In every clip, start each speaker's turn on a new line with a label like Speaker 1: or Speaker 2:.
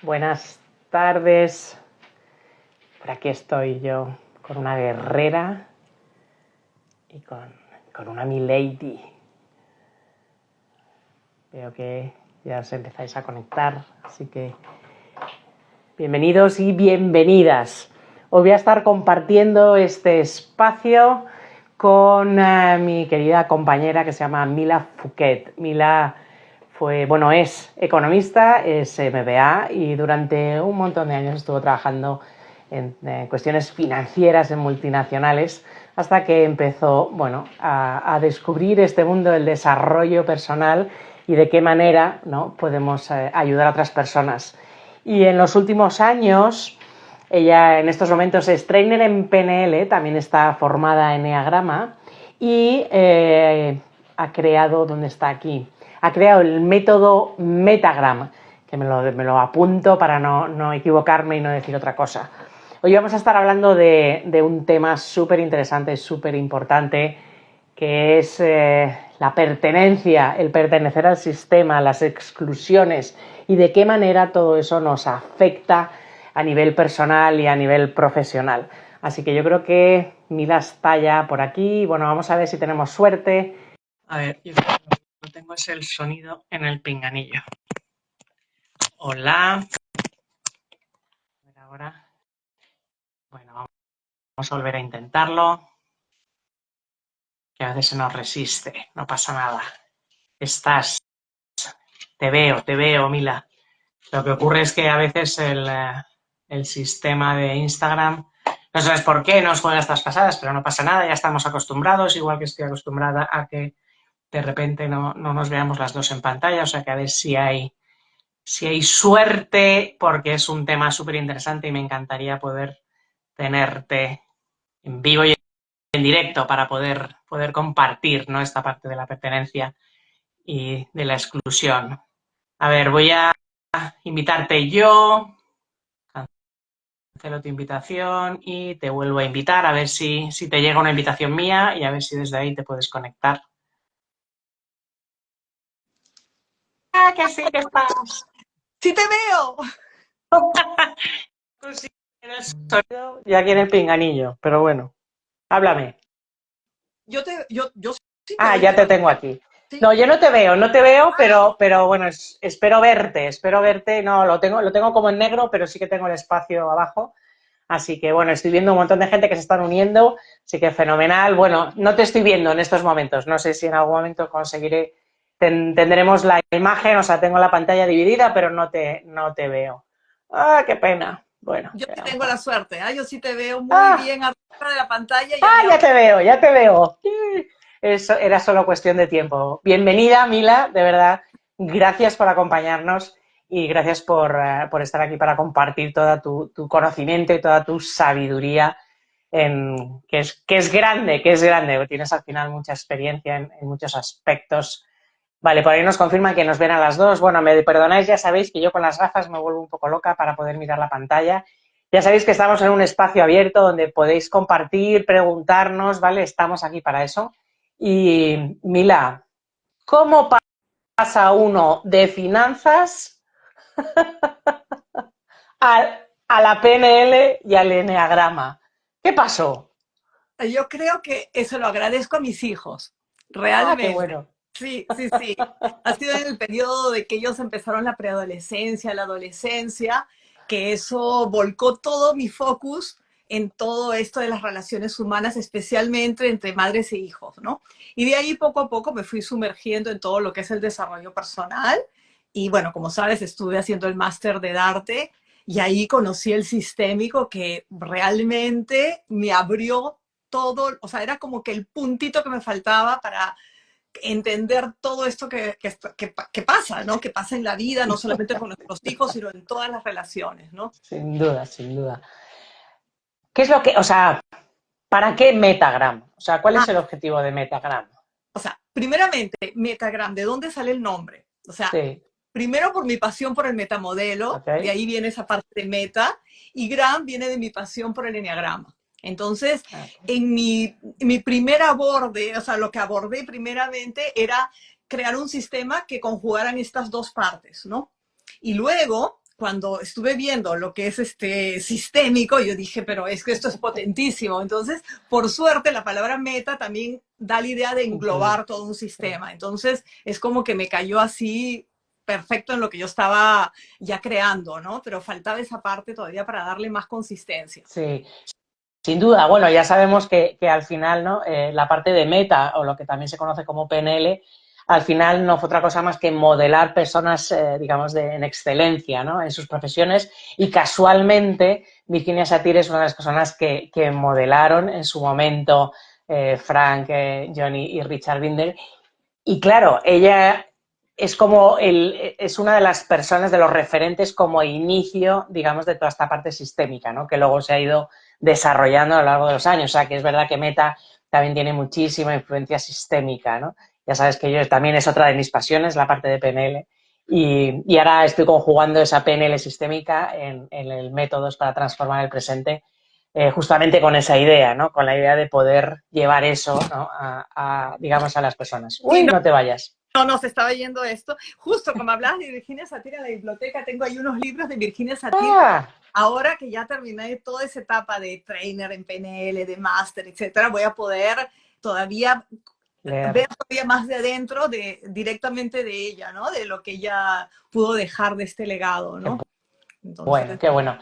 Speaker 1: Buenas tardes. Por aquí estoy yo con una guerrera y con una milady. Veo que ya os empezáis a conectar, así que bienvenidos y bienvenidas. Hoy voy a estar compartiendo este espacio con mi querida compañera que se llama Mila Fouquet. Mila es economista, es MBA y durante un montón de años estuvo trabajando en cuestiones financieras en multinacionales hasta que empezó a descubrir este mundo del desarrollo personal y de qué manera, ¿no?, podemos ayudar a otras personas. Y en los últimos años, ella en estos momentos es trainer en PNL, también está formada en Enneagrama y ha creado, ¿dónde está aquí? Ha creado el método Metagram, que me lo apunto para no equivocarme y no decir otra cosa. Hoy vamos a estar hablando de un tema súper interesante, súper importante, que es la pertenencia, el pertenecer al sistema, las exclusiones y de qué manera todo eso nos afecta a nivel personal y a nivel profesional. Así que yo creo que Mila está ya por aquí. Bueno, vamos a ver si tenemos suerte. A ver, yo creo que lo que tengo es el sonido en el pinganillo. Hola. A ver ahora. Bueno, vamos a volver a intentarlo. Que a veces se nos resiste, no pasa nada. Estás. Te veo, Mila. Lo que ocurre es que a veces el sistema de Instagram, no sabes por qué, nos juega estas pasadas, pero no pasa nada, ya estamos acostumbrados, igual que estoy acostumbrada a que de repente no nos veamos las dos en pantalla, o sea que a ver si hay suerte, porque es un tema súper interesante y me encantaría poder tenerte en vivo y en directo para poder compartir, ¿no?, esta parte de la pertenencia y de la exclusión. A ver, voy a invitarte yo, cancelo tu invitación y te vuelvo a invitar a ver si te llega una invitación mía y a ver si desde ahí te puedes conectar. ¡Ah, que sí, que estás!
Speaker 2: ¡Sí te veo!
Speaker 1: Sí, el sonido y aquí en el pinganillo, pero bueno, háblame.
Speaker 2: Yo sí te
Speaker 1: Ah,
Speaker 2: oigo
Speaker 1: ya te tengo
Speaker 2: perfecto.
Speaker 1: aquí.
Speaker 2: Sí.
Speaker 1: No, yo no te veo, pero bueno, espero verte. No, lo tengo como en negro, pero sí que tengo el espacio abajo. Así que bueno, estoy viendo un montón de gente que se están uniendo, así que fenomenal. Bueno, no te estoy viendo en estos momentos, no sé si en algún momento conseguiré, tendremos la imagen, o sea, tengo la pantalla dividida, pero no te veo. Ah, qué pena. Bueno,
Speaker 2: Yo
Speaker 1: ¿qué
Speaker 2: sí
Speaker 1: vamos
Speaker 2: tengo
Speaker 1: a
Speaker 2: la
Speaker 1: hacer?
Speaker 2: suerte, ¿ah? Yo sí te veo muy
Speaker 1: Ah,
Speaker 2: bien arriba de la pantalla y a mí
Speaker 1: ya
Speaker 2: abajo.
Speaker 1: te veo, ya te veo. Eso era solo cuestión de tiempo. Bienvenida, Mila, de verdad. Gracias por acompañarnos y gracias por estar aquí para compartir todo tu conocimiento y toda tu sabiduría, que es grande, Tienes al final mucha experiencia en muchos aspectos. Vale, por ahí nos confirman que nos ven a las dos. Bueno, me perdonáis, ya sabéis que yo con las gafas me vuelvo un poco loca para poder mirar la pantalla. Ya sabéis que estamos en un espacio abierto donde podéis compartir, preguntarnos, ¿vale? Estamos aquí para eso. Y Mila, ¿cómo pasa uno de finanzas a la PNL y al Enneagrama? ¿Qué pasó?
Speaker 2: Yo creo que eso lo agradezco a mis hijos,
Speaker 1: Ah, qué
Speaker 2: realmente.
Speaker 1: bueno.
Speaker 2: Sí, sí, sí. Ha sido en el periodo de que ellos empezaron la preadolescencia, la adolescencia, que eso volcó todo mi focus en todo esto de las relaciones humanas, especialmente entre madres e hijos, ¿no? Y de ahí poco a poco me fui sumergiendo en todo lo que es el desarrollo personal. Y bueno, como sabes, estuve haciendo el máster de Darte y ahí conocí el sistémico que realmente me abrió todo, o sea, era como que el puntito que me faltaba para entender todo esto que pasa, ¿no? Que pasa en la vida, no solamente con nuestros hijos, sino en todas las relaciones, ¿no?
Speaker 1: Sin duda, sin duda. ¿Qué es lo que, o sea, para qué Metagram? O sea, ¿cuál
Speaker 2: Ah,
Speaker 1: es el objetivo de Metagram?
Speaker 2: o sea, primeramente, Metagram, ¿de dónde sale el nombre? O sea,
Speaker 1: Sí,
Speaker 2: primero por mi pasión por el metamodelo,
Speaker 1: ok.
Speaker 2: de ahí viene esa parte de meta, y gram viene de mi pasión por el enneagrama. Entonces,
Speaker 1: Okay.
Speaker 2: en mi primer aborde, o sea, lo que abordé primeramente era crear un sistema que conjugaran estas dos partes, ¿no? Y luego, cuando estuve viendo lo que es sistémico, yo dije, pero es que esto es potentísimo. Entonces, por suerte, la palabra meta también da la idea de englobar todo un sistema. Entonces, es como que me cayó así perfecto en lo que yo estaba ya creando, ¿no? Pero faltaba esa parte todavía para darle más consistencia.
Speaker 1: Sí, sin duda. Bueno, ya sabemos que al final, ¿no? La parte de meta, o lo que también se conoce como PNL, al final no fue otra cosa más que modelar personas, digamos, en excelencia, ¿no? En sus profesiones, y casualmente Virginia Satir es una de las personas que modelaron en su momento Frank, Johnny y Richard Binder. Y claro, ella es como es una de las personas, de los referentes como inicio, digamos, de toda esta parte sistémica, ¿no? Que luego se ha ido desarrollando a lo largo de los años. O sea, que es verdad que Meta también tiene muchísima influencia sistémica, ¿no? Ya sabes que yo también es otra de mis pasiones, la parte de PNL. Y ahora estoy conjugando esa PNL sistémica en el Métodos para transformar el presente, justamente con esa idea, ¿no? Con la idea de poder llevar eso, ¿no? Digamos, a las personas.
Speaker 2: Sí,
Speaker 1: Uy, no te vayas.
Speaker 2: no, se estaba yendo esto. Justo como hablabas de Virginia Satir en la biblioteca, tengo ahí unos libros de Virginia Satir.
Speaker 1: Ah,
Speaker 2: Ahora que ya terminé toda esa etapa de trainer en PNL, de máster, etcétera, voy a poder todavía
Speaker 1: leer.
Speaker 2: ver todavía más de adentro, directamente de ella, ¿no? De lo que ella pudo dejar de este legado,
Speaker 1: Qué
Speaker 2: ¿no?
Speaker 1: bueno,
Speaker 2: Entonces,
Speaker 1: qué bueno.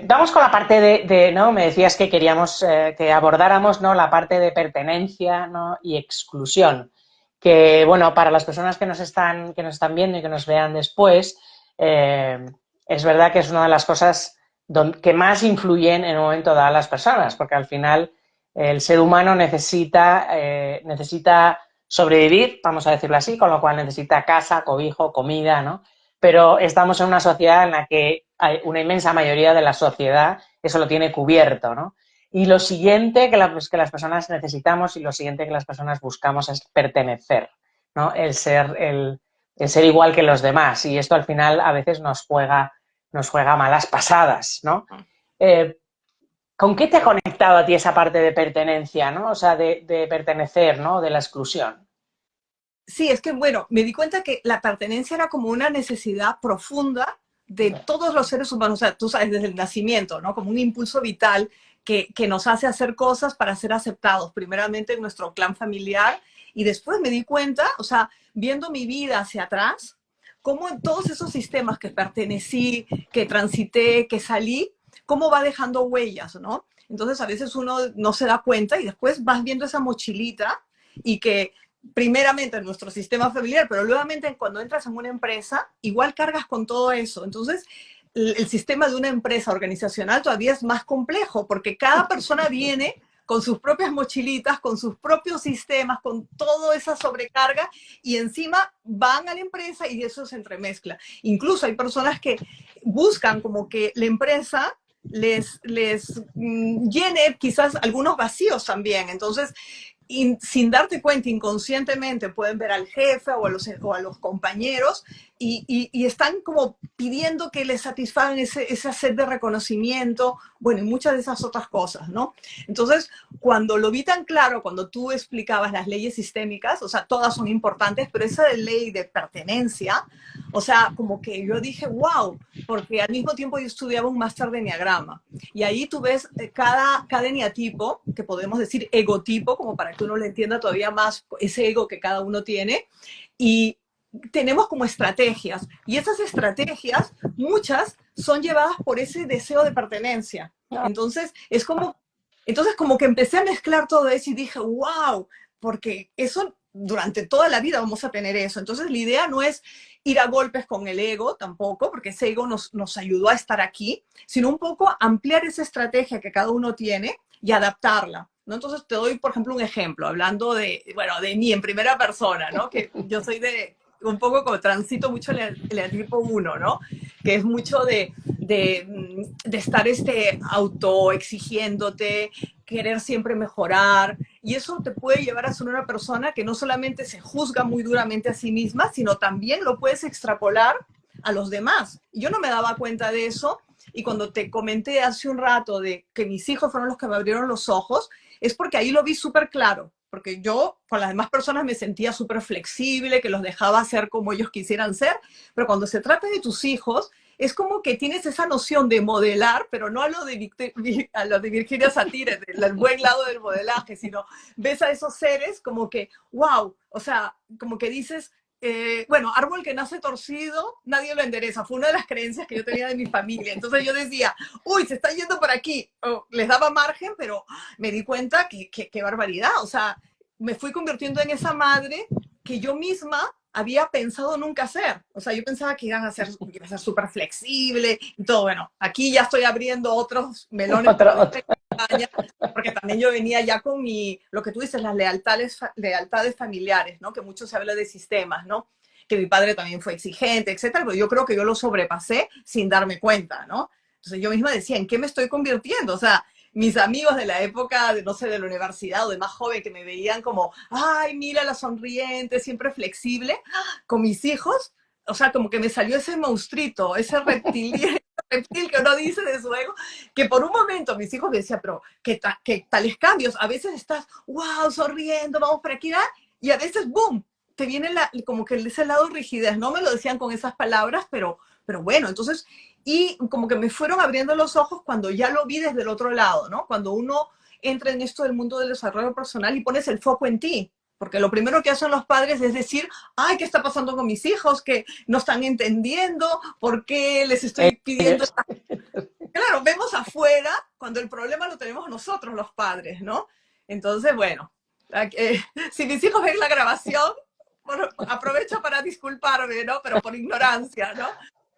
Speaker 1: Vamos con la parte ¿no? Me decías que queríamos que abordáramos, ¿no? La parte de pertenencia, ¿no? Y exclusión. Que, bueno, para las personas que nos están viendo y que nos vean después, es verdad que es una de las cosas que más influyen en un momento dado a las personas, porque al final el ser humano necesita sobrevivir, vamos a decirlo así, con lo cual necesita casa, cobijo, comida, ¿no? Pero estamos en una sociedad en la que hay una inmensa mayoría de la sociedad eso lo tiene cubierto, ¿no? Y lo siguiente que las personas necesitamos y lo siguiente que las personas buscamos es pertenecer, ¿no? El ser igual que los demás. Y esto al final a veces nos juega malas pasadas, ¿no? Eh, ¿Con qué te ha conectado a ti esa parte de pertenencia, ¿no? O sea, de pertenecer, ¿no? De la exclusión.
Speaker 2: sí, es que, bueno, me di cuenta que la pertenencia era como una necesidad profunda de todos los seres humanos, o sea, tú sabes, desde el nacimiento, ¿no? Como un impulso vital que nos hace hacer cosas para ser aceptados, primeramente en nuestro clan familiar, y después me di cuenta, o sea, viendo mi vida hacia atrás, cómo en todos esos sistemas que pertenecí, que transité, que salí, cómo va dejando huellas, ¿no? Entonces a veces uno no se da cuenta y después vas viendo esa mochilita y que primeramente en nuestro sistema familiar, pero luego cuando entras en una empresa, igual cargas con todo eso. Entonces, el sistema de una empresa organizacional todavía es más complejo porque cada persona viene con sus propias mochilitas, con sus propios sistemas, con toda esa sobrecarga y encima van a la empresa y eso se entremezcla. Incluso hay personas que buscan como que la empresa les llene quizás algunos vacíos también. Entonces, sin darte cuenta, inconscientemente pueden ver al jefe o a los compañeros y están como pidiendo que les satisfagan esa sed de reconocimiento, bueno, y muchas de esas otras cosas, ¿no? Entonces, cuando lo vi tan claro, cuando tú explicabas las leyes sistémicas, o sea, todas son importantes, pero esa de ley de pertenencia, o sea, como que yo dije, wow, porque al mismo tiempo yo estudiaba un máster de enneagrama. Y ahí tú ves cada eneatipo, que podemos decir egotipo, como para que uno le entienda todavía más ese ego que cada uno tiene. Y tenemos como estrategias. Y esas estrategias, muchas, son llevadas por ese deseo de pertenencia. Entonces, como que empecé a mezclar todo eso y dije, wow, porque eso durante toda la vida vamos a tener eso. Entonces, la idea no es ir a golpes con el ego tampoco, porque ese ego nos ayudó a estar aquí, sino un poco ampliar esa estrategia que cada uno tiene y adaptarla, ¿no? Entonces te doy, por ejemplo, un ejemplo, hablando de mí en primera persona, ¿no? Que yo soy un poco como transito mucho el tipo 1, ¿no? Que es mucho de estar autoexigiéndote, querer siempre mejorar, y eso te puede llevar a ser una persona que no solamente se juzga muy duramente a sí misma, sino también lo puedes extrapolar a los demás. Yo no me daba cuenta de eso, y cuando te comenté hace un rato de que mis hijos fueron los que me abrieron los ojos, es porque ahí lo vi súper claro, porque yo con las demás personas me sentía súper flexible, que los dejaba hacer como ellos quisieran ser, pero cuando se trata de tus hijos, es como que tienes esa noción de modelar, pero no a lo de, a lo de Virginia Satir, el buen lado del modelaje, sino ves a esos seres como que, wow, o sea, como que dices, bueno, árbol que nace torcido, nadie lo endereza. Fue una de las creencias que yo tenía de mi familia. Entonces yo decía, uy, se está yendo por aquí. Les daba margen, pero me di cuenta que qué barbaridad. O sea, me fui convirtiendo en esa madre que yo misma había pensado nunca hacer. O sea, yo pensaba que iba a ser súper flexible y todo. Bueno, aquí ya estoy abriendo otros melones por
Speaker 1: Otro,
Speaker 2: dentro, porque también yo venía ya con lo que tú dices, las lealtades familiares, ¿no? Que mucho se habla de sistemas, ¿no? Que mi padre también fue exigente, etcétera, pero yo creo que yo lo sobrepasé sin darme cuenta, ¿no? Entonces yo misma decía, ¿en qué me estoy convirtiendo? O sea, mis amigos de la época, de, no sé, de la universidad o de más joven que me veían como, ay, mira la sonriente, siempre flexible, con mis hijos, o sea, como que me salió ese monstruito, ese reptil que uno dice de su ego, que por un momento mis hijos me decían, pero ¿qué tales cambios? A veces estás, wow, sonriendo, vamos para aquí, ¿no? Y a veces, boom, te viene como que ese lado rigidez. No me lo decían con esas palabras, pero bueno, entonces, y como que me fueron abriendo los ojos cuando ya lo vi desde el otro lado, ¿no? Cuando uno entra en esto del mundo del desarrollo personal y pones el foco en ti. Porque lo primero que hacen los padres es decir, ay, ¿qué está pasando con mis hijos? Que no están entendiendo, ¿por qué les estoy pidiendo?
Speaker 1: ellos.
Speaker 2: Claro, vemos afuera cuando el problema lo tenemos nosotros los padres, ¿no? Entonces, bueno, si mis hijos ven la grabación, aprovecho para disculparme, ¿no? Pero por ignorancia, ¿no?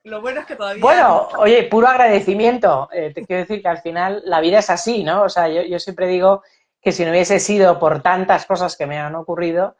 Speaker 2: Lo bueno es que todavía no.
Speaker 1: Bueno, oye, puro agradecimiento. Te quiero decir que al final la vida es así, ¿no? O sea, yo siempre digo que si no hubiese sido por tantas cosas que me han ocurrido,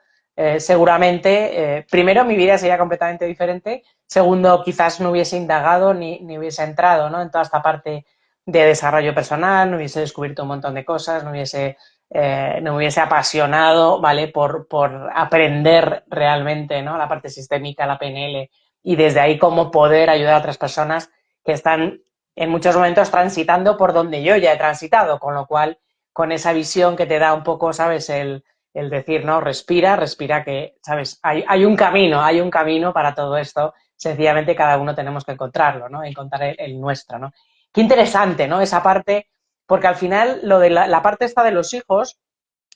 Speaker 1: seguramente, primero, mi vida sería completamente diferente. Segundo, quizás no hubiese indagado ni hubiese entrado, ¿no? En toda esta parte de desarrollo personal, no hubiese descubierto un montón de cosas, no me hubiese apasionado, ¿vale? Por aprender realmente, ¿no? La parte sistémica, la PNL, y desde ahí cómo poder ayudar a otras personas que están en muchos momentos transitando por donde yo ya he transitado, con lo cual, con esa visión que te da un poco, ¿sabes? El decir, no, respira, respira, que, ¿sabes? Hay un camino para todo esto, sencillamente cada uno tenemos que encontrarlo, ¿no? Encontrar el nuestro, ¿no? Qué interesante, ¿no? Esa parte, porque al final lo de la parte esta de los hijos,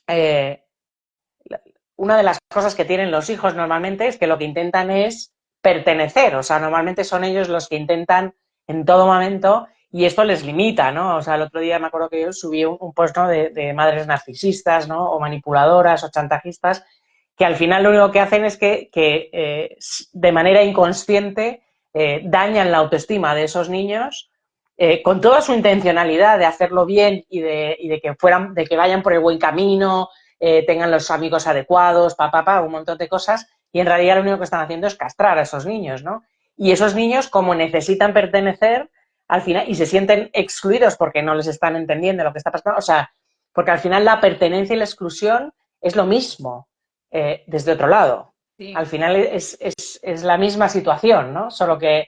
Speaker 1: eh, una de las cosas que tienen los hijos normalmente es que lo que intentan es pertenecer, o sea, normalmente son ellos los que intentan en todo momento y esto les limita, ¿no? O sea, el otro día me acuerdo que yo subí un post, ¿no? de madres narcisistas, ¿no? O manipuladoras o chantajistas, que al final lo único que hacen es que de manera inconsciente dañan la autoestima de esos niños con toda su intencionalidad de hacerlo bien de que vayan por el buen camino, tengan los amigos adecuados, un montón de cosas, y en realidad lo único que están haciendo es castrar a esos niños, ¿no? Y esos niños, como necesitan pertenecer, al final, y se sienten excluidos porque no les están entendiendo lo que está pasando, o sea, porque al final la pertenencia y la exclusión es lo mismo desde otro lado.
Speaker 2: Sí.
Speaker 1: Al final es la misma situación, ¿no? Solo que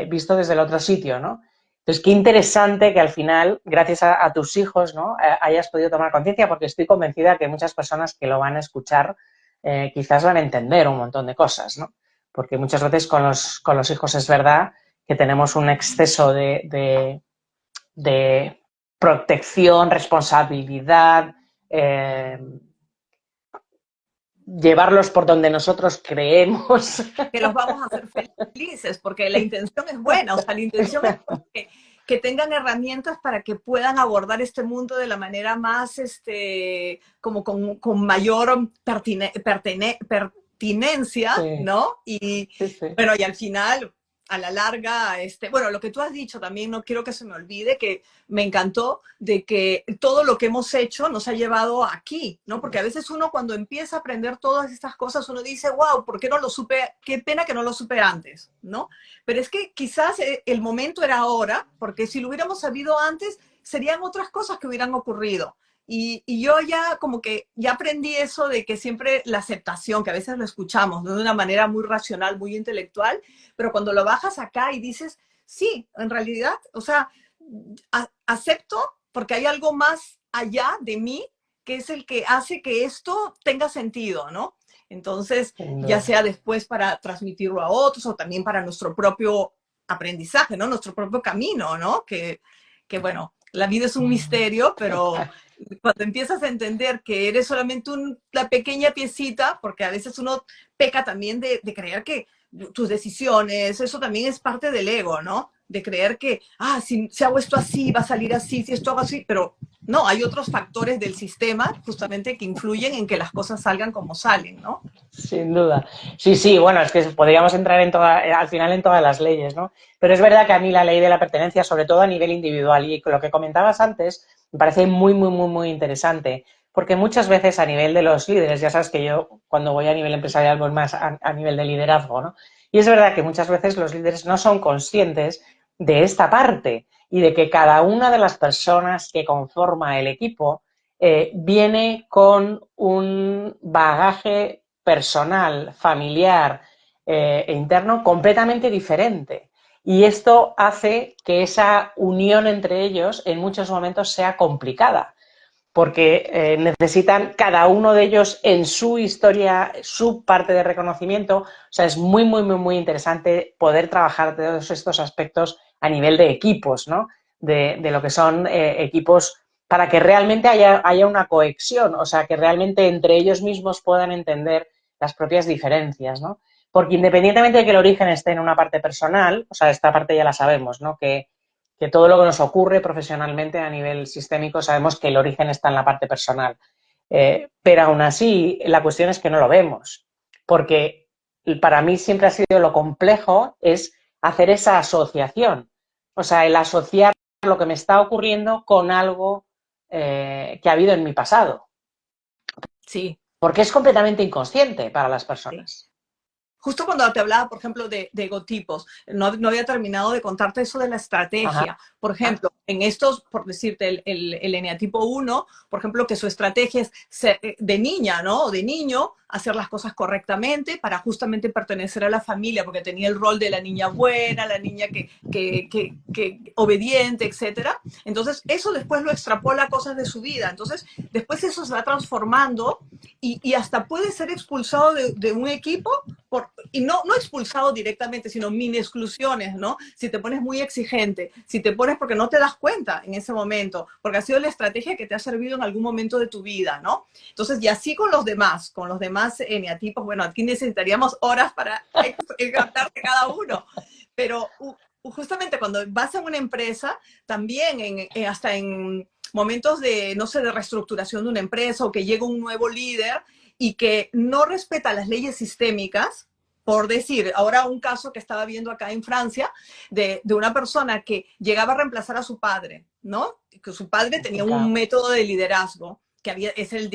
Speaker 1: visto desde el otro sitio, ¿no? Entonces, qué interesante que al final, gracias a tus hijos, ¿no? Hayas podido tomar conciencia, porque estoy convencida que muchas personas que lo van a escuchar quizás van a entender un montón de cosas, ¿no? Porque muchas veces con los hijos es verdad que tenemos un exceso de protección, responsabilidad, llevarlos por donde nosotros creemos.
Speaker 2: Que los vamos a hacer felices, porque la intención es buena, o sea, la intención es que tengan herramientas para que puedan abordar este mundo de la manera más, como con mayor pertinencia,
Speaker 1: Sí,
Speaker 2: ¿no? Y
Speaker 1: sí, sí.
Speaker 2: bueno, y al final, a la larga, bueno, lo que tú has dicho también, no quiero que se me olvide, que me encantó de que todo lo que hemos hecho nos ha llevado aquí, ¿no? Porque a veces uno cuando empieza a aprender todas estas cosas, uno dice, wow, ¿por qué no lo supe? Qué pena que no lo supe antes, ¿no? Pero es que quizás el momento era ahora, porque si lo hubiéramos sabido antes, serían otras cosas que hubieran ocurrido. Y yo ya como que ya aprendí eso de que siempre la aceptación, que a veces lo escuchamos, ¿no? De una manera muy racional, muy intelectual, pero cuando lo bajas acá y dices, sí, en realidad, o sea, acepto porque hay algo más allá de mí que es el que hace que esto tenga sentido, ¿no? Entonces,
Speaker 1: Sin
Speaker 2: ya
Speaker 1: duda.
Speaker 2: sea después para transmitirlo a otros o también para nuestro propio aprendizaje, ¿no? Nuestro propio camino, ¿no? Que bueno, la vida es un misterio, pero cuando empiezas a entender que eres solamente la pequeña piecita, porque a veces uno peca también de creer que tus decisiones, eso también es parte del ego, ¿no? De creer que, si hago esto así, va a salir así, si esto hago así, pero no, hay otros factores del sistema justamente que influyen en que las cosas salgan como salen, ¿no?
Speaker 1: Sin duda. Sí, sí, bueno, es que podríamos entrar al final en todas las leyes, ¿no? Pero es verdad que a mí la ley de la pertenencia, sobre todo a nivel individual, y lo que comentabas antes, me parece muy, muy, muy, muy interesante, porque muchas veces a nivel de los líderes, ya sabes que yo cuando voy a nivel empresarial voy más a nivel de liderazgo, ¿no? Y es verdad que muchas veces los líderes no son conscientes de esta parte y de que cada una de las personas que conforma el equipo viene con un bagaje personal, familiar e interno completamente diferente. Y esto hace que esa unión entre ellos en muchos momentos sea complicada, porque necesitan cada uno de ellos en su historia, su parte de reconocimiento. O sea, es muy, muy, muy, muy interesante poder trabajar todos estos aspectos a nivel de equipos, ¿no? De lo que son equipos para que realmente haya una cohesión, o sea, que realmente entre ellos mismos puedan entender las propias diferencias, ¿no? Porque independientemente de que el origen esté en una parte personal, o sea, esta parte ya la sabemos, ¿no? Que todo lo que nos ocurre profesionalmente a nivel sistémico sabemos que el origen está en la parte personal. Pero aún así, la cuestión es que no lo vemos, porque para mí siempre ha sido lo complejo es hacer esa asociación, o sea, el asociar lo que me está ocurriendo con algo que ha habido en mi pasado,
Speaker 2: Sí.
Speaker 1: porque es completamente inconsciente para las
Speaker 2: Sí.
Speaker 1: personas.
Speaker 2: Justo cuando te hablaba, por ejemplo, de egotipos, no había terminado de contarte eso de la
Speaker 1: Ajá.
Speaker 2: estrategia. Por ejemplo, en estos, por decirte, el eneatipo 1, por ejemplo, que su estrategia es ser, de niña, ¿no? O de niño, hacer las cosas correctamente para justamente pertenecer a la familia, porque tenía el rol de la niña buena, la niña que obediente, etcétera. Entonces, eso después lo extrapola a cosas de su vida. Entonces, después eso se va transformando y hasta puede ser expulsado de un equipo y no expulsado directamente, sino mini exclusiones, ¿no? Si te pones muy exigente, si te pones porque no te das cuenta en ese momento, porque ha sido la estrategia que te ha servido en algún momento de tu vida, ¿no? Entonces, y así con los demás eneatipos, bueno, aquí necesitaríamos horas para encantarte cada uno, pero justamente cuando vas a una empresa, también hasta en momentos de, no sé, de reestructuración de una empresa o que llega un nuevo líder, y que no respeta las leyes sistémicas, por decir, ahora un caso que estaba viendo acá en Francia, de una persona que llegaba a reemplazar a su padre, ¿no? Que su padre tenía un método de liderazgo, que es el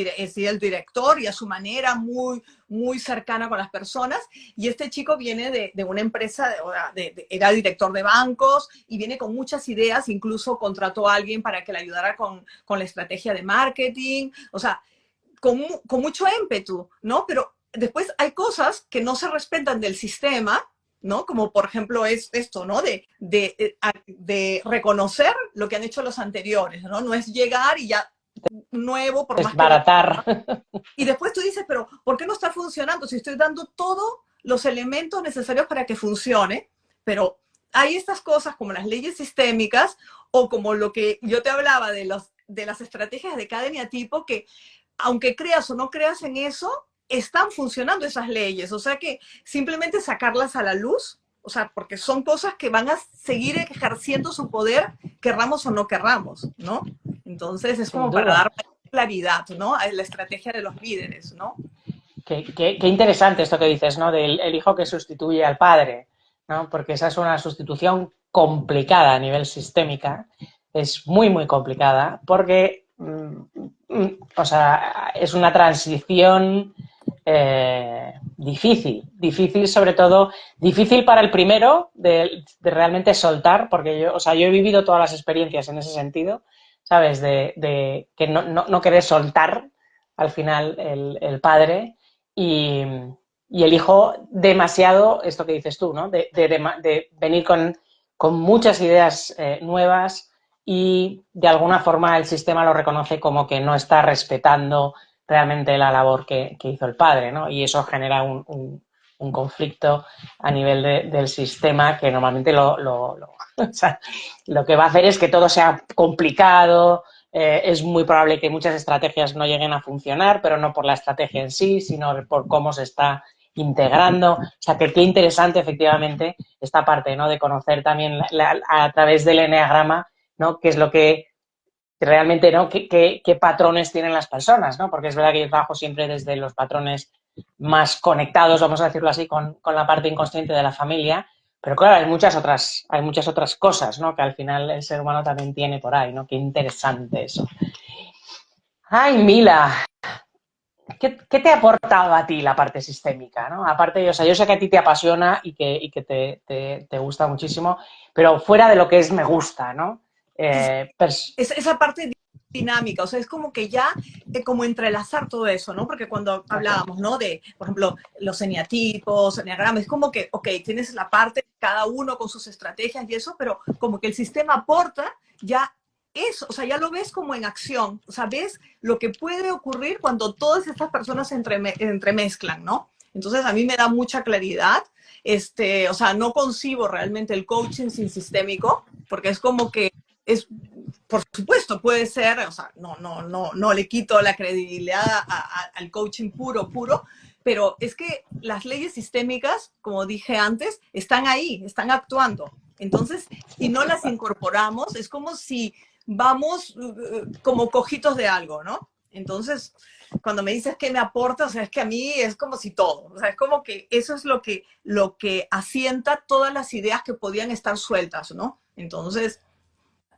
Speaker 2: director y a su manera muy, muy cercana con las personas, y este chico viene de una empresa, era director de bancos, y viene con muchas ideas, incluso contrató a alguien para que le ayudara con la estrategia de marketing, o sea, con mucho ímpetu, ¿no? Pero después hay cosas que no se respetan del sistema, ¿no? Como por ejemplo es esto, ¿no? De reconocer lo que han hecho los anteriores, ¿no? No es llegar y ya nuevo, por más que venga.
Speaker 1: Desbaratar.
Speaker 2: Y después tú dices, pero ¿por qué no está funcionando? Si estoy dando todos los elementos necesarios para que funcione, pero hay estas cosas como las leyes sistémicas o como lo que yo te hablaba de las estrategias de cada eneatipo que aunque creas o no creas en eso, están funcionando esas leyes. O sea que simplemente sacarlas a la luz, o sea, porque son cosas que van a seguir ejerciendo su poder, querramos o no querramos, ¿no? Entonces es
Speaker 1: Sin
Speaker 2: como para
Speaker 1: duda.
Speaker 2: dar claridad, ¿no? A la estrategia de los líderes, ¿no?
Speaker 1: Qué interesante esto que dices, ¿no? Del el hijo que sustituye al padre, ¿no? Porque esa es una sustitución complicada a nivel sistémica, es muy, muy complicada, porque, o sea, es una transición difícil sobre todo, difícil para el primero de realmente soltar, porque yo, o sea, yo he vivido todas las experiencias en ese sentido, ¿sabes? De que no querer soltar al final el padre y, y el hijo demasiado, esto que dices tú, ¿no? De venir con muchas ideas nuevas y de alguna forma el sistema lo reconoce como que no está respetando realmente la labor que hizo el padre, ¿no? Y eso genera un conflicto a nivel del sistema que normalmente o sea, lo que va a hacer es que todo sea complicado. Es muy probable que muchas estrategias no lleguen a funcionar, pero no por la estrategia en sí, sino por cómo se está integrando. O sea, que qué interesante efectivamente esta parte, ¿no? De conocer también a través del eneagrama, ¿no? Qué es lo que realmente, ¿no? ¿Qué patrones tienen las personas, ¿no? Porque es verdad que yo trabajo siempre desde los patrones más conectados, vamos a decirlo así, con la parte inconsciente de la familia, pero claro, hay muchas otras cosas, ¿no? Que al final el ser humano también tiene por ahí, ¿no? Qué interesante eso. Ay, Mila, ¿qué te ha aportado a ti la parte sistémica, ¿no? Aparte, o sea, yo sé que a ti te apasiona y que te gusta muchísimo, pero fuera de lo que es me gusta, ¿no?
Speaker 2: Esa parte dinámica, o sea, es como que ya, como entrelazar todo eso, ¿no? Porque cuando hablábamos, ¿no? De, por ejemplo, los eneatipos, eneagramas, es como que, ok, tienes la parte, cada uno con sus estrategias y eso, pero como que el sistema aporta ya eso, o sea, ya lo ves como en acción, o sea, ves lo que puede ocurrir cuando todas estas personas se entremezclan, ¿no? Entonces, a mí me da mucha claridad, o sea, no concibo realmente el coaching sin sistémico, porque es como que es, por supuesto, puede ser, o sea, no le quito la credibilidad al coaching puro, pero es que las leyes sistémicas, como dije antes, están ahí, están actuando. Entonces, si no las incorporamos, es como si vamos como cojitos de algo, ¿no? Entonces, cuando me dices que me aporta, o sea, es que a mí es como si todo, o sea, es como que eso es lo que asienta todas las ideas que podían estar sueltas, ¿no? Entonces,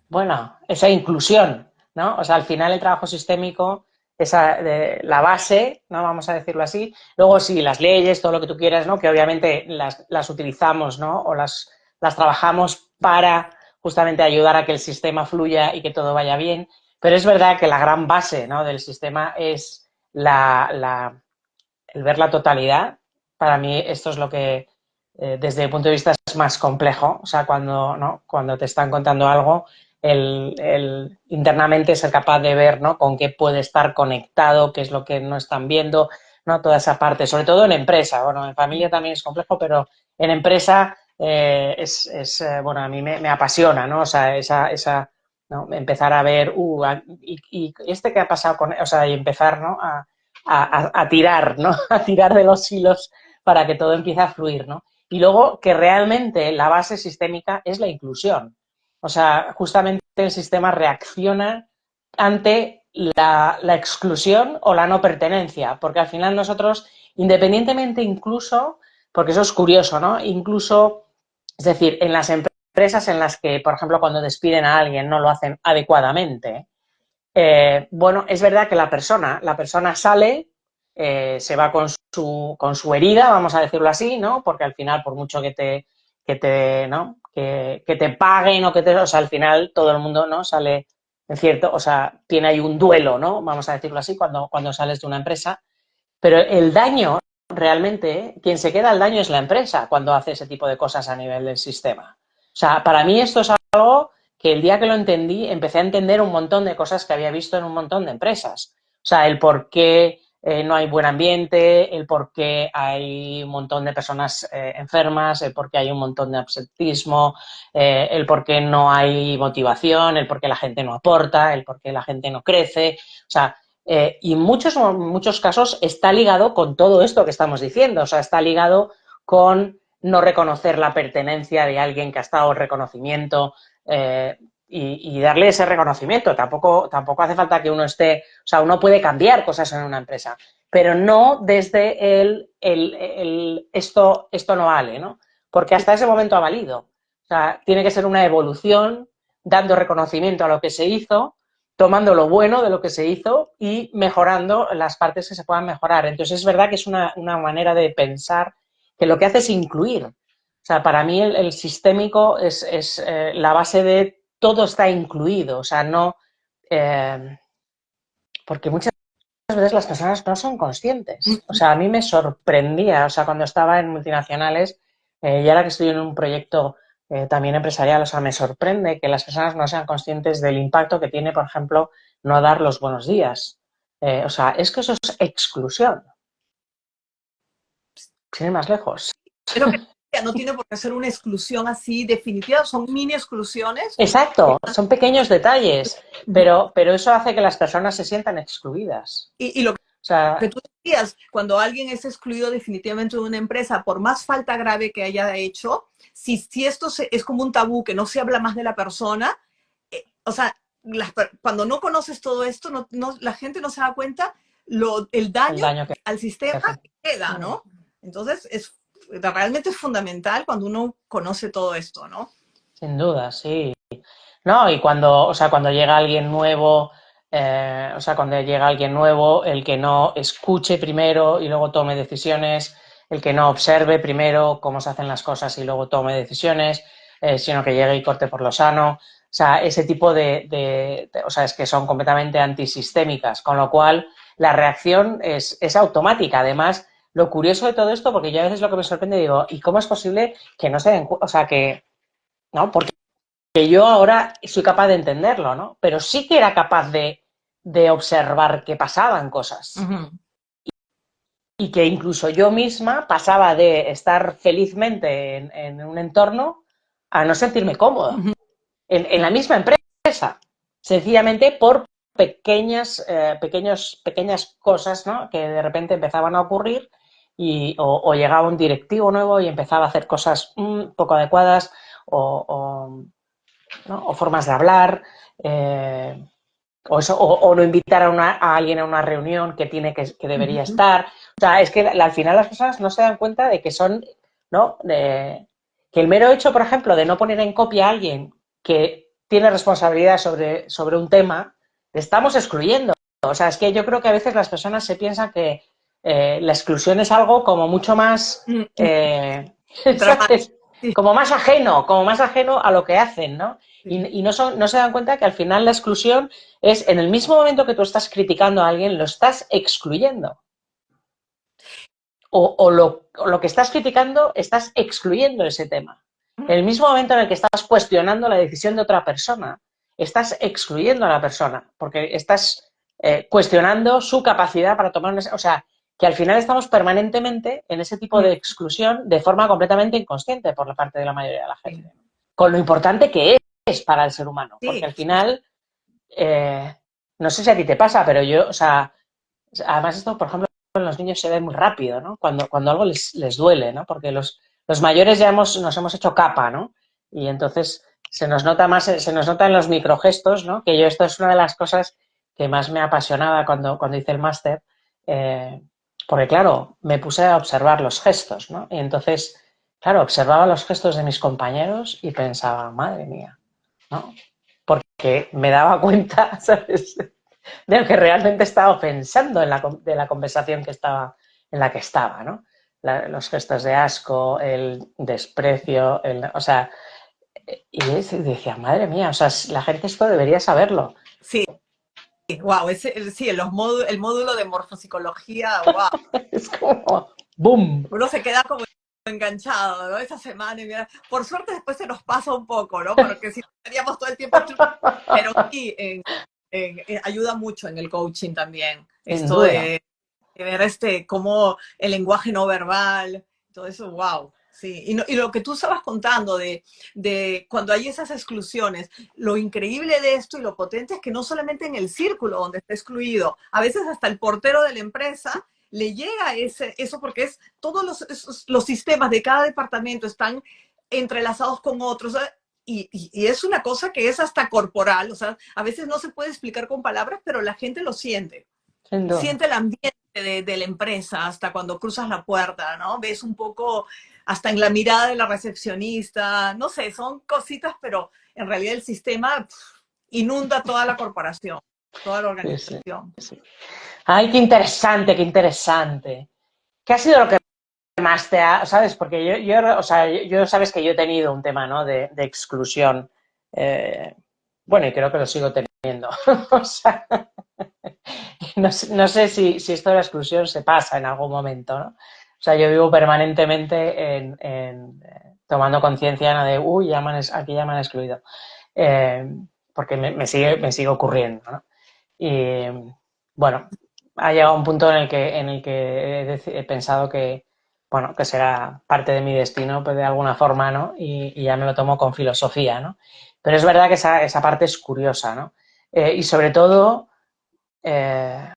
Speaker 1: Bueno, esa inclusión, ¿no? O sea, al final el trabajo sistémico, la base, ¿no? Vamos a decirlo así. Luego sí, las leyes, todo lo que tú quieras, ¿no? Que obviamente las utilizamos, ¿no? O las trabajamos para justamente ayudar a que el sistema fluya y que todo vaya bien. Pero es verdad que la gran base, ¿no? Del sistema es el ver la totalidad. Para mí esto es lo que, desde el punto de vista, es más complejo. O sea, cuando, ¿no? Cuando te están contando algo, internamente ser capaz de ver, ¿no? Con qué puede estar conectado, qué es lo que no están viendo, ¿no? Toda esa parte, sobre todo en empresa. Bueno, en familia también es complejo, pero en empresa bueno, a mí me apasiona, ¿no? O sea, ¿no? Empezar a ver, y este que ha pasado con, o sea, y empezar, ¿no? A tirar, ¿no? A tirar de los hilos para que todo empiece a fluir, ¿no? Y luego que realmente la base sistémica es la inclusión. O sea, justamente el sistema reacciona ante la exclusión o la no pertenencia, porque al final nosotros, independientemente incluso, porque eso es curioso, ¿no? Incluso, es decir, en las empresas en las que, por ejemplo, cuando despiden a alguien no lo hacen adecuadamente, bueno, es verdad que la persona sale, se va con su herida, vamos a decirlo así, ¿no? Porque al final, por mucho ¿no? Que te paguen o sea, al final todo el mundo, ¿no? Sale, en cierto, o sea, tiene ahí un duelo, ¿no? Vamos a decirlo así, cuando sales de una empresa. Pero el daño, realmente, quien se queda el daño es la empresa cuando hace ese tipo de cosas a nivel del sistema. O sea, para mí esto es algo que el día que lo entendí, empecé a entender un montón de cosas que había visto en un montón de empresas. O sea, el por qué no hay buen ambiente, el por qué hay un montón de personas enfermas, el por qué hay un montón de absentismo, el por qué no hay motivación, el por qué la gente no aporta, el por qué la gente no crece. O sea, y en muchos casos está ligado con todo esto que estamos diciendo. O sea, está ligado con no reconocer la pertenencia de alguien que ha estado en reconocimiento, eh, y darle ese reconocimiento. Tampoco hace falta que uno esté, o sea, uno puede cambiar cosas en una empresa, pero no desde esto no vale, ¿no? Porque hasta ese momento ha valido. O sea, tiene que ser una evolución, dando reconocimiento a lo que se hizo, tomando lo bueno de lo que se hizo y mejorando las partes que se puedan mejorar. Entonces es verdad que es una manera de pensar que lo que hace es incluir. O sea, para mí el sistémico es la base de todo está incluido. O sea, no. Porque muchas veces las personas no son conscientes. O sea, a mí me sorprendía, o sea, cuando estaba en multinacionales, y ahora que estoy en un proyecto también empresarial, o sea, me sorprende que las personas no sean conscientes del impacto que tiene, por ejemplo, no dar los buenos días. O sea, es que eso es exclusión. sin ir más lejos.
Speaker 2: Es lo que decía, no tiene por qué ser una exclusión así definitiva, son mini exclusiones.
Speaker 1: Exacto, son pequeños detalles, pero eso hace que las personas se sientan excluidas.
Speaker 2: Y lo
Speaker 1: O sea,
Speaker 2: que tú decías, cuando alguien es excluido definitivamente de una empresa, por más falta grave que haya hecho, si esto es como un tabú, que no se habla más de la persona, o sea, cuando no conoces todo esto, la gente no se da cuenta el
Speaker 1: el
Speaker 2: daño
Speaker 1: daño que
Speaker 2: al sistema
Speaker 1: hace.
Speaker 2: que queda, ¿no? Entonces, realmente es fundamental cuando uno conoce todo esto, ¿no?
Speaker 1: Sin duda, sí. No, y cuando, o sea, cuando llega alguien nuevo, cuando llega alguien nuevo, el que no escuche primero y luego tome decisiones, el que no observe primero cómo se hacen las cosas y luego tome decisiones, sino que llegue y corte por lo sano. O sea, ese tipo o sea, es que son completamente antisistémicas, con lo cual la reacción es automática. Además, lo curioso de todo esto, porque yo a veces lo que me sorprende digo, ¿y cómo es posible que no se den cuenta? O sea, que, ¿no? Porque que yo ahora soy capaz de entenderlo, ¿no? Pero sí que era capaz de observar que pasaban cosas.
Speaker 2: Uh-huh.
Speaker 1: Y que incluso yo misma pasaba de estar felizmente en un entorno a no sentirme cómoda.
Speaker 2: Uh-huh.
Speaker 1: En la misma empresa. Sencillamente por pequeñas cosas, ¿no? Que de repente empezaban a ocurrir o llegaba un directivo nuevo y empezaba a hacer cosas poco adecuadas o ¿no? O formas de hablar, o no invitar a alguien a una reunión que debería estar. O sea, es que al final las personas no se dan cuenta de que son, ¿no? Que el mero hecho, por ejemplo, de no poner en copia a alguien que tiene responsabilidad sobre un tema, le estamos excluyendo. O sea, es que yo creo que a veces las personas se piensan que la exclusión es algo como mucho más, ¿sabes? Como más ajeno a lo que hacen, ¿no? Y no se dan cuenta que al final la exclusión es en el mismo momento que tú estás criticando a alguien, lo estás excluyendo. O lo que estás criticando, estás excluyendo ese tema. En el mismo momento en el que estás cuestionando la decisión de otra persona, estás excluyendo a la persona, porque estás cuestionando su capacidad para tomar una... O sea, que al final estamos permanentemente en ese tipo de exclusión de forma completamente inconsciente por la parte de la mayoría de la gente. Con lo importante que es para el ser humano, porque al final, no sé si a ti te pasa, pero yo, o sea, además esto, por ejemplo, en los niños se ve muy rápido, ¿no? Cuando algo les duele, ¿no? Porque los mayores ya nos hemos hecho capa, ¿no? Y entonces se nos nota en los microgestos, ¿no? Que yo esto es una de las cosas que más me apasionaba cuando hice el máster, porque claro, me puse a observar los gestos, ¿no? Y entonces, claro, observaba los gestos de mis compañeros y pensaba, madre mía, ¿no? Porque me daba cuenta, ¿sabes? De lo que realmente estaba pensando de la conversación en la que estaba, ¿no? Los gestos de asco, el desprecio, o sea, y decía, madre mía, o sea, la gente esto debería saberlo.
Speaker 2: Sí, wow, sí, el módulo de morfopsicología, wow.
Speaker 1: Es como, ¡boom!
Speaker 2: Uno se queda como enganchado, ¿no? Esa semana, y mira, por suerte después se nos pasa un poco, ¿no? Porque si no estaríamos todo el tiempo, pero sí, ayuda mucho en el coaching también,
Speaker 1: Sin
Speaker 2: esto
Speaker 1: duda.
Speaker 2: de ver cómo el lenguaje no verbal, todo eso, wow. Sí, y lo que tú estabas contando de cuando hay esas exclusiones, lo increíble de esto y lo potente es que no solamente en el círculo donde está excluido, a veces hasta el portero de la empresa le llega eso porque todos los sistemas de cada departamento están entrelazados con otros. Y es una cosa que es hasta corporal, o sea, a veces no se puede explicar con palabras, pero la gente lo siente.
Speaker 1: Sin duda.
Speaker 2: Siente el ambiente de la empresa hasta cuando cruzas la puerta, ¿no? Ves un poco hasta en la mirada de la recepcionista, no sé, son cositas, pero en realidad el sistema inunda toda la corporación, toda la
Speaker 1: Sí, sí,
Speaker 2: organización.
Speaker 1: sí. Ay, qué interesante, qué interesante. ¿Qué ha sido lo que más te ha, sabes? Porque o sea, yo sabes que yo he tenido un tema, ¿no? De exclusión. Bueno, y creo que lo sigo teniendo. O sea, no sé si esto de la exclusión se pasa en algún momento, ¿no? O sea, yo vivo permanentemente tomando conciencia, ¿no? De, uy, aquí ya me han excluido. Eh, porque me sigue ocurriendo, ¿no? Y bueno, ha llegado un punto en el que he pensado que bueno, que será parte de mi destino, pues de alguna forma, ¿no? Y ya me lo tomo con filosofía, ¿no? Pero es verdad que esa parte es curiosa, ¿no? Y sobre todo, eh,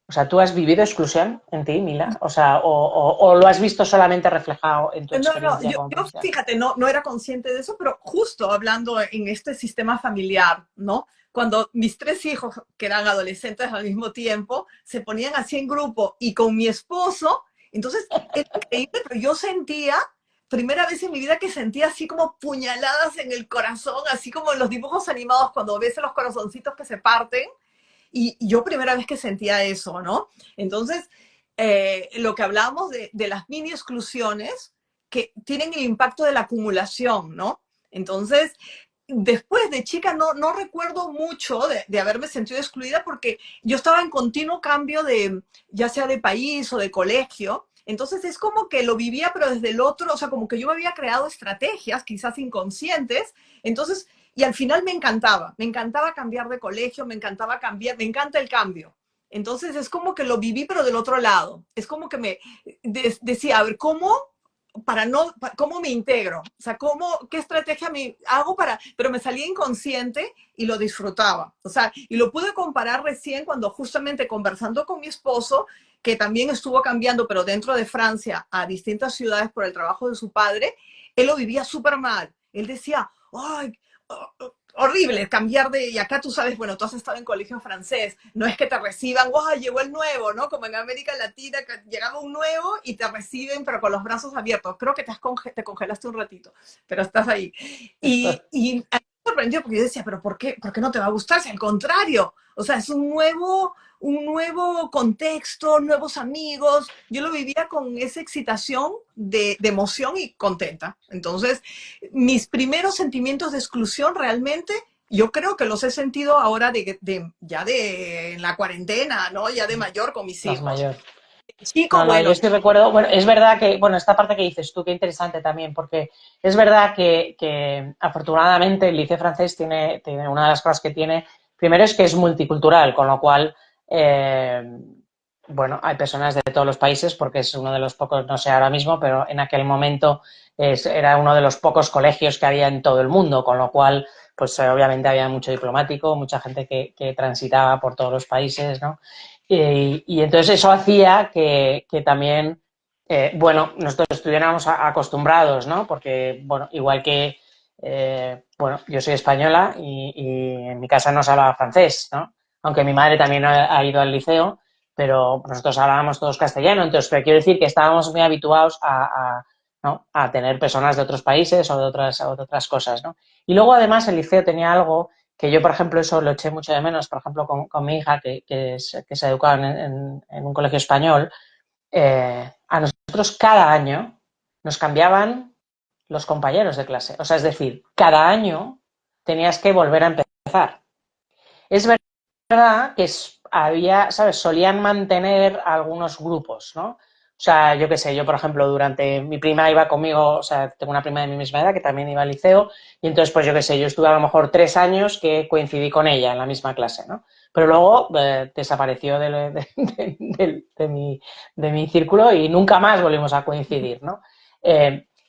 Speaker 1: o sea, ¿tú has vivido exclusión en ti, Mila? O sea, o lo has visto solamente reflejado en tu
Speaker 2: No,
Speaker 1: experiencia como
Speaker 2: yo
Speaker 1: profesional.
Speaker 2: fíjate, no era consciente de eso, pero justo hablando en este sistema familiar, ¿no? Cuando mis tres hijos, que eran adolescentes al mismo tiempo, se ponían así en grupo y con mi esposo, entonces era increíble, pero yo sentía, primera vez en mi vida que sentía así como puñaladas en el corazón, así como en los dibujos animados cuando ves a los corazoncitos que se parten, y yo primera vez que sentía eso, ¿no? Entonces, lo que hablábamos de las mini exclusiones que tienen el impacto de la acumulación, ¿no? Entonces, después de chica no recuerdo mucho de haberme sentido excluida porque yo estaba en continuo cambio de, ya sea de país o de colegio. Entonces es como que lo vivía, pero desde el otro, o sea, como que yo me había creado estrategias, quizás inconscientes. Entonces, y al final me encantaba cambiar de colegio, me encantaba cambiar, me encanta el cambio. Entonces es como que lo viví, pero del otro lado. Es como que decía, a ver, ¿cómo me integro? O sea, qué estrategia me hago pero me salía inconsciente y lo disfrutaba. O sea, y lo pude comparar recién cuando justamente conversando con mi esposo, que también estuvo cambiando, pero dentro de Francia, a distintas ciudades por el trabajo de su padre, él lo vivía súper mal. Él decía, ay, horrible cambiar y acá tú sabes, bueno, tú has estado en colegio francés, no es que te reciban, wow, llegó el nuevo, ¿no? Como en América Latina, que llegaba un nuevo y te reciben, pero con los brazos abiertos. Creo que te congelaste un ratito, pero estás ahí. Y a mí me sorprendió porque yo decía, pero por qué no te va a gustar? Si al contrario, o sea, es un nuevo contexto, nuevos amigos. Yo lo vivía con esa excitación de emoción y contenta. Entonces, mis primeros sentimientos de exclusión realmente, yo creo que los he sentido ahora ya de en la cuarentena, ¿no? Ya de mayor con mis
Speaker 1: Más
Speaker 2: hijos.
Speaker 1: mayor.
Speaker 2: Chico,
Speaker 1: No,
Speaker 2: bueno,
Speaker 1: yo sí recuerdo, bueno, es verdad que, bueno, esta parte que dices tú, qué interesante también, porque es verdad que afortunadamente el liceo francés tiene una de las cosas que tiene, primero es que es multicultural, con lo cual, eh, bueno, hay personas de todos los países, porque es uno de los pocos, no sé ahora mismo, pero en aquel momento era uno de los pocos colegios que había en todo el mundo, con lo cual, pues obviamente había mucho diplomático, mucha gente que transitaba por todos los países, ¿no? Y entonces eso hacía que también, bueno, nosotros estuviéramos acostumbrados, ¿no? Porque, bueno, igual que, bueno, yo soy española y en mi casa no se hablaba francés, ¿no? Aunque mi madre también ha ido al liceo, pero nosotros hablábamos todos castellano, entonces, pero quiero decir que estábamos muy habituados ¿no? A tener personas de otros países o de otras cosas, ¿no? Y luego, además, el liceo tenía algo que yo, por ejemplo, eso lo eché mucho de menos, por ejemplo, con mi hija, que se educaba en un colegio español, a nosotros cada año nos cambiaban los compañeros de clase. O sea, es decir, cada año tenías que volver a empezar. Es verdad que había, ¿sabes? Solían mantener algunos grupos, ¿no? O sea, yo qué sé, yo por ejemplo, durante mi prima iba conmigo, o sea, tengo una prima de mi misma edad que también iba al liceo, y entonces, pues yo qué sé, yo estuve a lo mejor 3 años que coincidí con ella en la misma clase, ¿no? Pero luego desapareció de mi círculo y nunca más volvimos a coincidir, ¿no?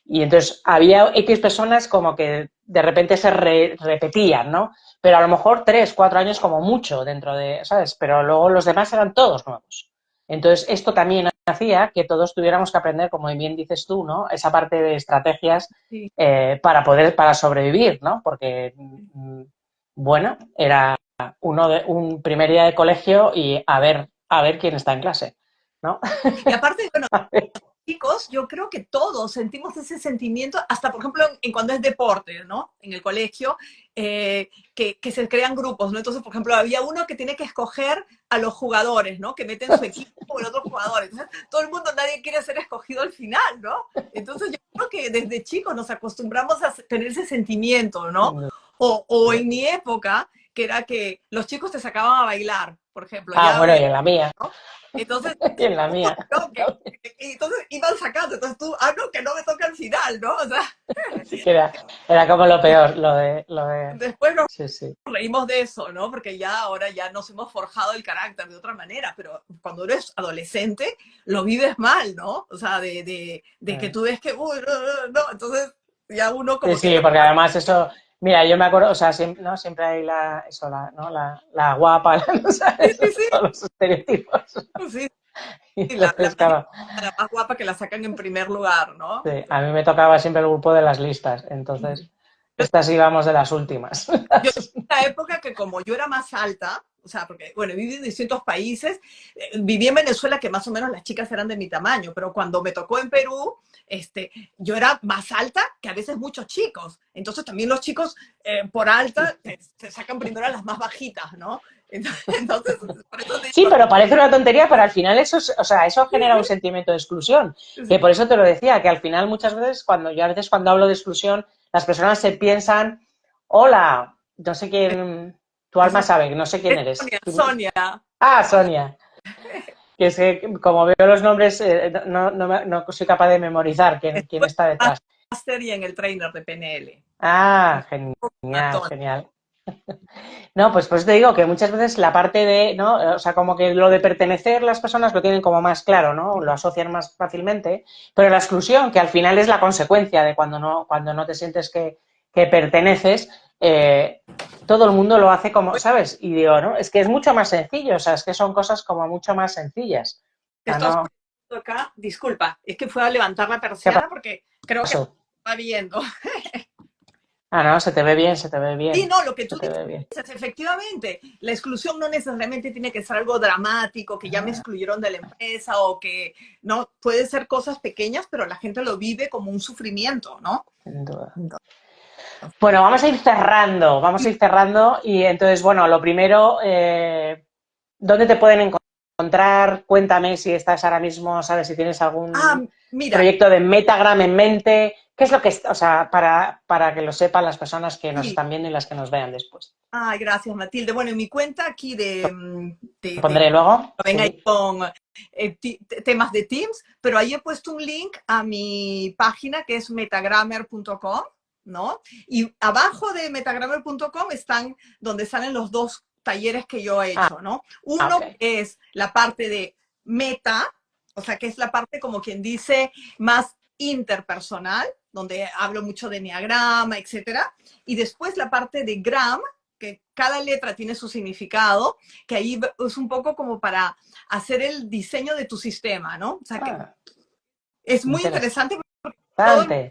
Speaker 1: Y entonces había X personas como que de repente se repetían, ¿no? Pero a lo mejor 3, 4 años como mucho dentro de, ¿sabes? Pero luego los demás eran todos nuevos. Entonces, esto también hacía que todos tuviéramos que aprender, como bien dices tú, ¿no? Esa parte de estrategias
Speaker 2: sí.
Speaker 1: para sobrevivir, ¿no? Porque, bueno, era un primer día de colegio y a ver quién está en clase, ¿no?
Speaker 2: Y aparte, bueno, chicos, yo creo que todos sentimos ese sentimiento, hasta por ejemplo en cuando es deporte, ¿no? En el colegio, que se crean grupos, ¿no? Entonces, por ejemplo, había uno que tiene que escoger a los jugadores, ¿no? Que meten su equipo o el otro jugador. Entonces, todo el mundo, nadie quiere ser escogido al final, ¿no? Entonces, yo creo que desde chicos nos acostumbramos a tener ese sentimiento, ¿no? O en mi época, que era que los chicos te sacaban a bailar, por ejemplo,
Speaker 1: Ah,
Speaker 2: ya
Speaker 1: bueno,
Speaker 2: ves,
Speaker 1: y en la mía,
Speaker 2: entonces,
Speaker 1: y en la mía.
Speaker 2: no, entonces iban sacando, entonces tú, no, que no me toca el final, ¿no? O sea,
Speaker 1: Sí que era como lo peor,
Speaker 2: después nos
Speaker 1: sí, sí.
Speaker 2: reímos de eso, ¿no? Porque ya ahora ya nos hemos forjado el carácter de otra manera, pero cuando eres adolescente lo vives mal, ¿no? O sea, de que
Speaker 1: Eh.
Speaker 2: tú ves que, uy, no, no, no, entonces ya uno
Speaker 1: Sí,
Speaker 2: como que
Speaker 1: sí,
Speaker 2: no.
Speaker 1: porque además eso, mira, yo me acuerdo, o sea, siempre, ¿no? Siempre hay eso, ¿no? La guapa, ¿no?
Speaker 2: Sí,
Speaker 1: ¿Sabes?
Speaker 2: sí, sí,
Speaker 1: Todos los estereotipos.
Speaker 2: sí,
Speaker 1: Y
Speaker 2: sí, la
Speaker 1: entonces,
Speaker 2: más,
Speaker 1: claro,
Speaker 2: la más guapa que la sacan en primer lugar, ¿no?
Speaker 1: sí, a mí me tocaba siempre el grupo de las listas, entonces, estas íbamos de las últimas.
Speaker 2: Yo en la época que como yo era más alta, o sea, porque, bueno, viví en distintos países, viví en Venezuela que más o menos las chicas eran de mi tamaño, pero cuando me tocó en Perú, yo era más alta que a veces muchos chicos. Entonces también los chicos por alta te sacan primero a las más bajitas, ¿no? Entonces, por eso te
Speaker 1: Sí,
Speaker 2: digo,
Speaker 1: pero parece una tontería, pero al final eso, o sea, eso genera un sentimiento de exclusión, que por eso te lo decía, que al final muchas veces, yo a veces cuando hablo de exclusión, las personas se piensan, hola, no sé quién, tu alma
Speaker 2: eso
Speaker 1: sabe, no sé quién
Speaker 2: es
Speaker 1: eres.
Speaker 2: Sonia, Sonia,
Speaker 1: Ah, Sonia. Que es que como veo los nombres, no soy capaz de memorizar quién
Speaker 2: estuve
Speaker 1: está
Speaker 2: en el
Speaker 1: detrás.
Speaker 2: máster y en el trainer de PNL.
Speaker 1: Ah, genial,
Speaker 2: Matón.
Speaker 1: genial. No, pues te digo que muchas veces la parte de, ¿no? O sea, como que lo de pertenecer las personas lo tienen como más claro, ¿no? Lo asocian más fácilmente, pero la exclusión, que al final es la consecuencia de cuando no te sientes que perteneces, todo el mundo lo hace como, ¿sabes? Y digo, ¿no? Es que es mucho más sencillo, o sea, es que son cosas como mucho más sencillas. O sea,
Speaker 2: Estoy
Speaker 1: no,
Speaker 2: acá, disculpa, es que fue a levantar la
Speaker 1: ¿qué
Speaker 2: persiana porque creo que
Speaker 1: pasó?
Speaker 2: está viendo.
Speaker 1: Ah, no, se te ve bien, se te ve
Speaker 2: Sí,
Speaker 1: bien,
Speaker 2: no, lo que
Speaker 1: se
Speaker 2: tú
Speaker 1: te ve bien.
Speaker 2: dices, efectivamente, la exclusión no necesariamente tiene que ser algo dramático, que ya me
Speaker 1: Ah,
Speaker 2: excluyeron de la empresa o que no, puede ser cosas pequeñas, pero la gente lo vive como un sufrimiento, ¿no?
Speaker 1: sin duda. Bueno, vamos a ir cerrando y entonces, bueno, lo primero, ¿dónde te pueden encontrar? Cuéntame si estás ahora mismo, ¿sabes? Si tienes
Speaker 2: Ah,
Speaker 1: algún
Speaker 2: mira,
Speaker 1: proyecto de Metagram en mente. ¿Qué es lo que, o sea, para que lo sepan las personas que nos
Speaker 2: sí.
Speaker 1: están viendo y las que nos vean después?
Speaker 2: Ay, gracias, Matilde. Bueno, en mi cuenta aquí
Speaker 1: Lo
Speaker 2: de
Speaker 1: pondré luego,
Speaker 2: ven ahí
Speaker 1: sí.
Speaker 2: con temas de Teams, pero ahí he puesto un link a mi página que es metagrammer.com, ¿no? Y abajo de metagrammer.com están donde salen los dos talleres que yo he
Speaker 1: Ah,
Speaker 2: hecho, ¿no?
Speaker 1: ok.
Speaker 2: Uno es la parte de meta, o sea, que es la parte como quien dice más interpersonal, donde hablo mucho de enneagrama, etcétera. Y después la parte de gram, que cada letra tiene su significado, que ahí es un poco como para hacer el diseño de tu sistema, ¿no? O sea, que
Speaker 1: Ah,
Speaker 2: es muy interesante porque todo,
Speaker 1: interesante.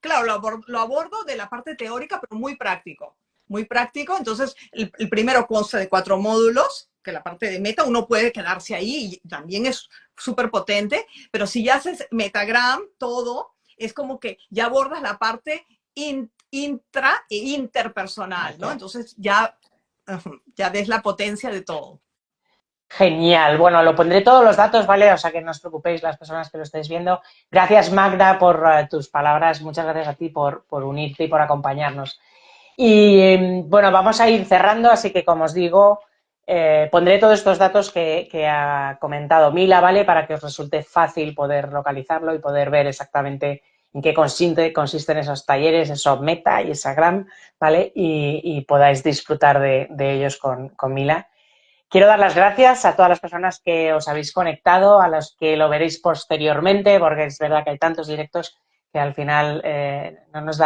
Speaker 2: claro, lo abordo de la parte teórica, pero muy práctico. Muy práctico. Entonces, el primero consta de 4 módulos, que la parte de meta uno puede quedarse ahí y también es súper potente, pero si ya haces metagram, todo, es como que ya abordas la parte intra e interpersonal, ¿no?
Speaker 1: Ok.
Speaker 2: Entonces ya, ya ves la potencia de todo.
Speaker 1: Genial. Bueno, lo pondré todos los datos, ¿vale? O sea, que no os preocupéis las personas que lo estáis viendo. Gracias, Magda, por tus palabras. Muchas gracias a ti por unirte y por acompañarnos. Y bueno, vamos a ir cerrando, así que como os digo, pondré todos estos datos que ha comentado Mila, ¿vale? Para que os resulte fácil poder localizarlo y poder ver exactamente en qué consisten esos talleres, eso Meta y esa Gram, ¿vale? Y podáis disfrutar de ellos con Mila. Quiero dar las gracias a todas las personas que os habéis conectado, a los que lo veréis posteriormente, porque es verdad que hay tantos directos que al final no nos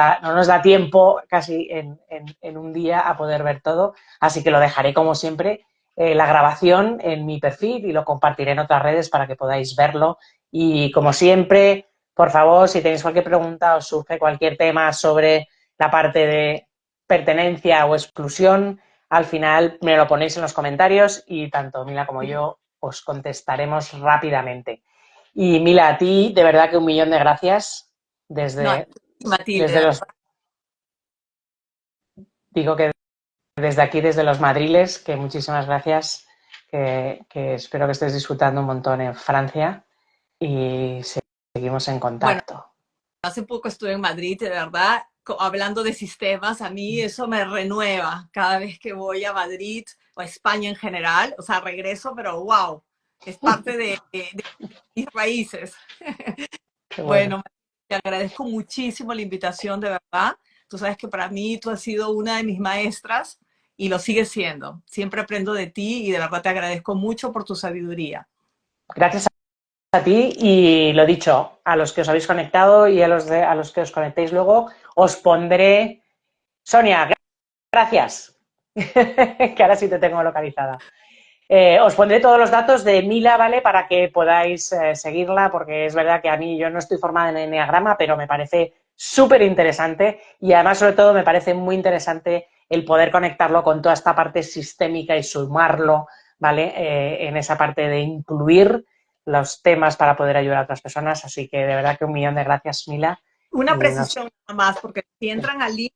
Speaker 1: da tiempo casi en un día a poder ver todo. Así que lo dejaré como siempre, la grabación en mi perfil y lo compartiré en otras redes para que podáis verlo. Y como siempre, por favor, si tenéis cualquier pregunta o surge cualquier tema sobre la parte de pertenencia o exclusión, al final me lo ponéis en los comentarios y tanto Mila como yo os contestaremos rápidamente. Y Mila, a ti, de verdad que un millón de gracias
Speaker 2: No,
Speaker 1: desde, desde
Speaker 2: Matilde,
Speaker 1: los, digo que desde aquí, desde los Madriles, que muchísimas gracias, que espero que estés disfrutando un montón en Francia y seguimos en
Speaker 2: bueno,
Speaker 1: contacto.
Speaker 2: hace poco estuve en Madrid, de verdad, hablando de sistemas, a mí eso me renueva cada vez que voy a Madrid o a España en general. O sea, regreso, pero wow, es parte de mis raíces.
Speaker 1: Qué bueno.
Speaker 2: Bueno, Te agradezco muchísimo la invitación, de verdad. Tú sabes que para mí tú has sido una de mis maestras y lo sigues siendo. Siempre aprendo de ti y de verdad te agradezco mucho por tu sabiduría.
Speaker 1: Gracias a ti y lo dicho, a los que os habéis conectado y a los que os conectéis luego, os pondré... Sonia, gracias, que ahora sí te tengo localizada. Os pondré todos los datos de Mila, ¿vale? Para que podáis seguirla, porque es verdad que a mí yo no estoy formada en enneagrama, pero me parece súper interesante y además, sobre todo, me parece muy interesante el poder conectarlo con toda esta parte sistémica y sumarlo, ¿vale? En esa parte de incluir los temas para poder ayudar a otras personas. Así que de verdad que 1.000.000 de gracias, Mila.
Speaker 2: Una
Speaker 1: Y nos...
Speaker 2: precisión nada más, porque si entran al link,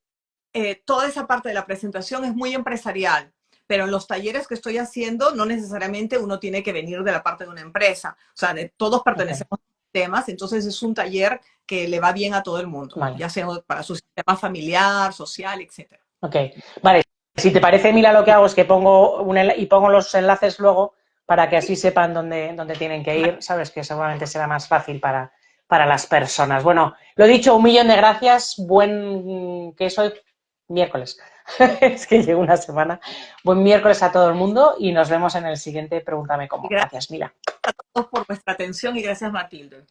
Speaker 2: toda esa parte de la presentación es muy empresarial, pero en los talleres que estoy haciendo no necesariamente uno tiene que venir de la parte de una empresa, o sea, todos
Speaker 1: Okay.
Speaker 2: pertenecemos a temas, entonces es un taller que le va bien a todo el mundo,
Speaker 1: Vale.
Speaker 2: ya sea para su sistema familiar, social, etcétera.
Speaker 1: Ok, vale. Si te parece, Mila, lo que hago es que pongo y pongo los enlaces luego para que así sepan dónde tienen que ir, ¿sabes? Que seguramente será más fácil para las personas. Bueno, lo dicho, 1.000.000 de gracias. Que es hoy miércoles. Es que llevo una semana. Buen miércoles a todo el mundo y nos vemos en el siguiente Pregúntame
Speaker 2: Y
Speaker 1: cómo.
Speaker 2: gracias
Speaker 1: Gracias, Mila.
Speaker 2: a todos por vuestra atención y gracias, Matilde.